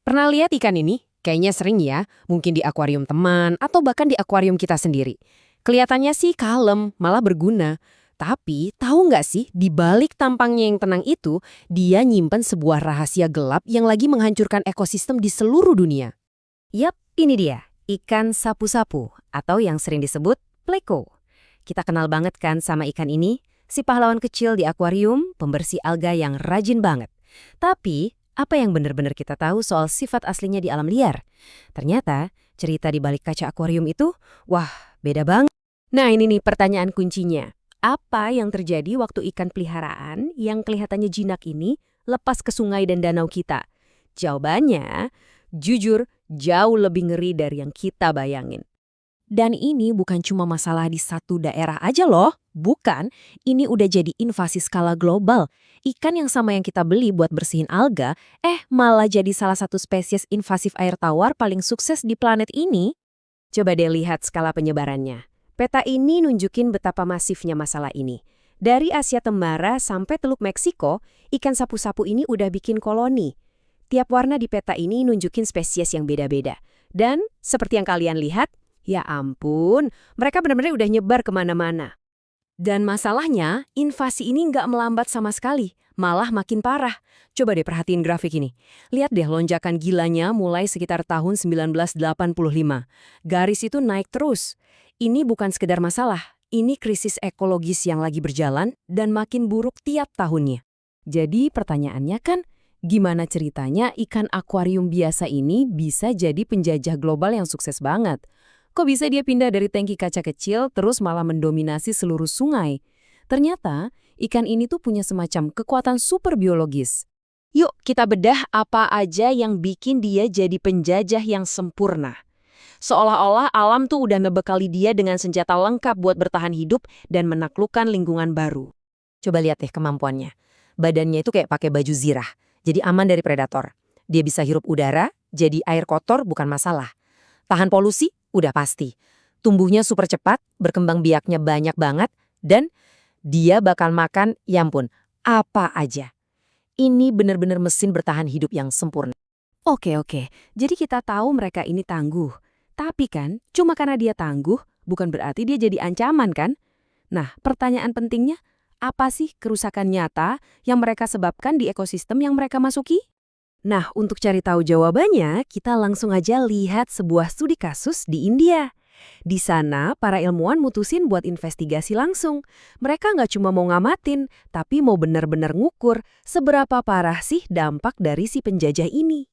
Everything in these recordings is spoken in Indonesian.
Pernah lihat ikan ini? Kayaknya sering ya, mungkin di akuarium teman atau bahkan di akuarium kita sendiri. Kelihatannya sih kalem, malah berguna. Tapi tahu nggak sih, di balik tampangnya yang tenang itu, dia nyimpen sebuah rahasia gelap yang lagi menghancurkan ekosistem di seluruh dunia. Yap, ini dia, ikan sapu-sapu atau yang sering disebut pleko. Kita kenal banget kan sama ikan ini, si pahlawan kecil di akuarium, pembersih alga yang rajin banget. Tapi, apa yang benar-benar kita tahu soal sifat aslinya di alam liar? Ternyata, cerita di balik kaca akuarium itu, wah, beda banget. Nah ini nih pertanyaan kuncinya. Apa yang terjadi waktu ikan peliharaan yang kelihatannya jinak ini lepas ke sungai dan danau kita? Jawabannya, jujur, jauh lebih ngeri dari yang kita bayangin. Dan ini bukan cuma masalah di satu daerah aja loh. Bukan, ini udah jadi invasi skala global. Ikan yang sama yang kita beli buat bersihin alga, malah jadi salah satu spesies invasif air tawar paling sukses di planet ini. Coba deh lihat skala penyebarannya. Peta ini nunjukin betapa masifnya masalah ini. Dari Asia Tenggara sampai Teluk Meksiko, ikan sapu-sapu ini udah bikin koloni. Tiap warna di peta ini nunjukin spesies yang beda-beda. Dan seperti yang kalian lihat, ya ampun, mereka benar-benar udah nyebar kemana-mana. Dan masalahnya, invasi ini nggak melambat sama sekali, malah makin parah. Coba deh perhatiin grafik ini. Lihat deh lonjakan gilanya mulai sekitar tahun 1985. Garis itu naik terus. Ini bukan sekedar masalah, ini krisis ekologis yang lagi berjalan dan makin buruk tiap tahunnya. Jadi pertanyaannya kan, gimana ceritanya ikan akuarium biasa ini bisa jadi penjajah global yang sukses banget? Kok bisa dia pindah dari tangki kaca kecil terus malah mendominasi seluruh sungai? Ternyata, ikan ini tuh punya semacam kekuatan super biologis. Yuk kita bedah apa aja yang bikin dia jadi penjajah yang sempurna. Seolah-olah alam tuh udah ngebekali dia dengan senjata lengkap buat bertahan hidup dan menaklukkan lingkungan baru. Coba lihat deh kemampuannya. Badannya itu kayak pakai baju zirah, jadi aman dari predator. Dia bisa hirup udara, jadi air kotor bukan masalah. Tahan polusi, udah pasti. Tumbuhnya super cepat, berkembang biaknya banyak banget, dan dia bakal makan, ya ampun, apa aja. Ini benar-benar mesin bertahan hidup yang sempurna. Oke, jadi kita tahu mereka ini tangguh. Tapi kan, cuma karena dia tangguh, bukan berarti dia jadi ancaman kan? Nah, pertanyaan pentingnya, apa sih kerusakan nyata yang mereka sebabkan di ekosistem yang mereka masuki? Nah, untuk cari tahu jawabannya, kita langsung aja lihat sebuah studi kasus di India. Di sana, para ilmuwan mutusin buat investigasi langsung. Mereka nggak cuma mau ngamatin, tapi mau benar-benar ngukur seberapa parah sih dampak dari si penjajah ini.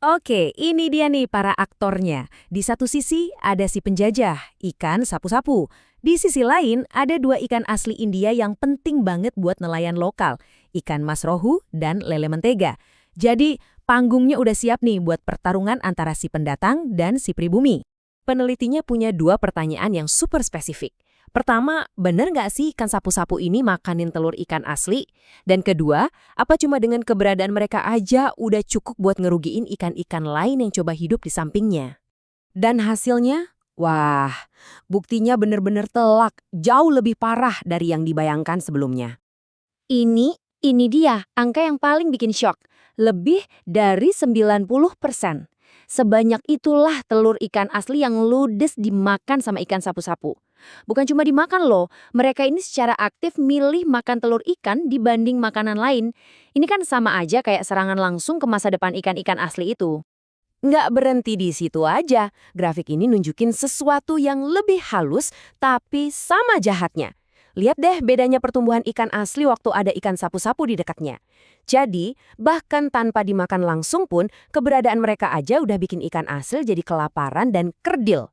Oke, ini dia nih para aktornya. Di satu sisi ada si penjajah, ikan sapu-sapu. Di sisi lain ada dua ikan asli India yang penting banget buat nelayan lokal, ikan mas rohu dan lele mentega. Jadi, panggungnya udah siap nih buat pertarungan antara si pendatang dan si pribumi. Penelitinya punya dua pertanyaan yang super spesifik. Pertama, bener nggak sih ikan sapu-sapu ini makanin telur ikan asli? Dan kedua, apa cuma dengan keberadaan mereka aja udah cukup buat ngerugiin ikan-ikan lain yang coba hidup di sampingnya? Dan hasilnya, wah, buktinya bener-bener telak, jauh lebih parah dari yang dibayangkan sebelumnya. Ini dia angka yang paling bikin syok. Lebih dari 90%. Sebanyak itulah telur ikan asli yang ludes dimakan sama ikan sapu-sapu. Bukan cuma dimakan loh, mereka ini secara aktif milih makan telur ikan dibanding makanan lain. Ini kan sama aja kayak serangan langsung ke masa depan ikan-ikan asli itu. Nggak berhenti di situ aja, grafik ini nunjukin sesuatu yang lebih halus tapi sama jahatnya. Lihat deh bedanya pertumbuhan ikan asli waktu ada ikan sapu-sapu di dekatnya. Jadi, bahkan tanpa dimakan langsung pun, keberadaan mereka aja udah bikin ikan asli jadi kelaparan dan kerdil.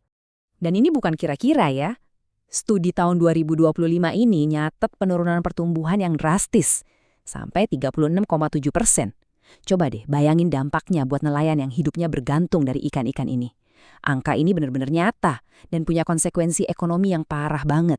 Dan ini bukan kira-kira ya. Studi tahun 2025 ini nyatet penurunan pertumbuhan yang drastis, sampai 36,7%. Coba deh bayangin dampaknya buat nelayan yang hidupnya bergantung dari ikan-ikan ini. Angka ini benar-benar nyata dan punya konsekuensi ekonomi yang parah banget.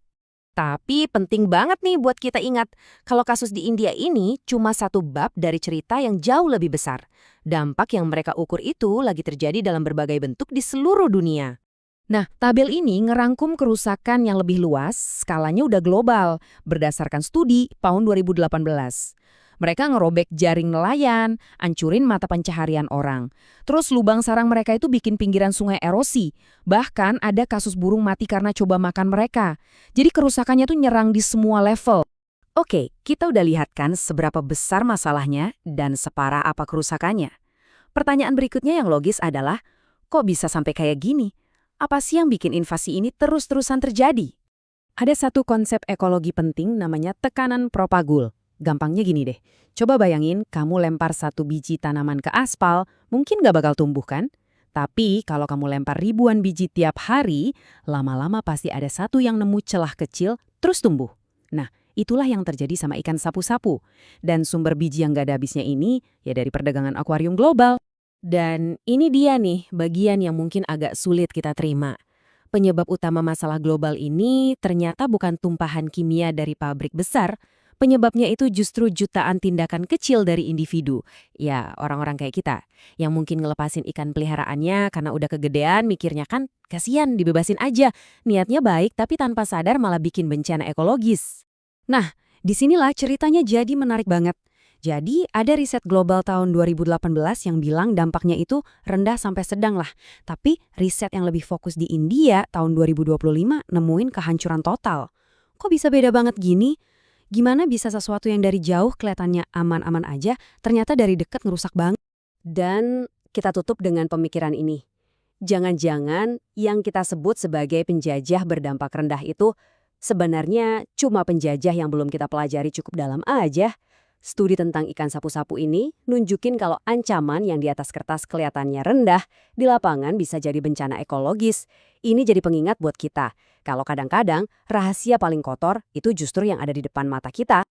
Tapi penting banget nih buat kita ingat, kalau kasus di India ini cuma satu bab dari cerita yang jauh lebih besar. Dampak yang mereka ukur itu lagi terjadi dalam berbagai bentuk di seluruh dunia. Nah, tabel ini ngerangkum kerusakan yang lebih luas, skalanya udah global, berdasarkan studi tahun 2018. Mereka ngerobek jaring nelayan, ancurin mata pencaharian orang. Terus lubang sarang mereka itu bikin pinggiran sungai erosi. Bahkan ada kasus burung mati karena coba makan mereka. Jadi kerusakannya tuh nyerang di semua level. Oke, kita udah lihat kan seberapa besar masalahnya dan separah apa kerusakannya. Pertanyaan berikutnya yang logis adalah, kok bisa sampai kayak gini? Apa sih yang bikin invasi ini terus-terusan terjadi? Ada satu konsep ekologi penting namanya tekanan propagul. Gampangnya gini deh, coba bayangin kamu lempar satu biji tanaman ke aspal, mungkin nggak bakal tumbuh kan? Tapi kalau kamu lempar ribuan biji tiap hari, lama-lama pasti ada satu yang nemu celah kecil, terus tumbuh. Nah, itulah yang terjadi sama ikan sapu-sapu. Dan sumber biji yang nggak ada habisnya ini, ya dari perdagangan akuarium global. Dan ini dia nih, bagian yang mungkin agak sulit kita terima. Penyebab utama masalah global ini ternyata bukan tumpahan kimia dari pabrik besar. Penyebabnya itu justru jutaan tindakan kecil dari individu. Ya, orang-orang kayak kita. Yang mungkin ngelepasin ikan peliharaannya karena udah kegedean, mikirnya kan kasihan dibebasin aja. Niatnya baik tapi tanpa sadar malah bikin bencana ekologis. Nah, disinilah ceritanya jadi menarik banget. Jadi, ada riset global tahun 2018 yang bilang dampaknya itu rendah sampai sedang lah. Tapi, riset yang lebih fokus di India tahun 2025 nemuin kehancuran total. Kok bisa beda banget gini? Gimana bisa sesuatu yang dari jauh kelihatannya aman-aman aja, ternyata dari dekat ngerusak banget? Dan kita tutup dengan pemikiran ini. Jangan-jangan yang kita sebut sebagai penjajah berdampak rendah itu sebenarnya cuma penjajah yang belum kita pelajari cukup dalam aja. Studi tentang ikan sapu-sapu ini nunjukin kalau ancaman yang di atas kertas kelihatannya rendah, di lapangan bisa jadi bencana ekologis. Ini jadi pengingat buat kita. Kalau kadang-kadang rahasia paling kotor itu justru yang ada di depan mata kita.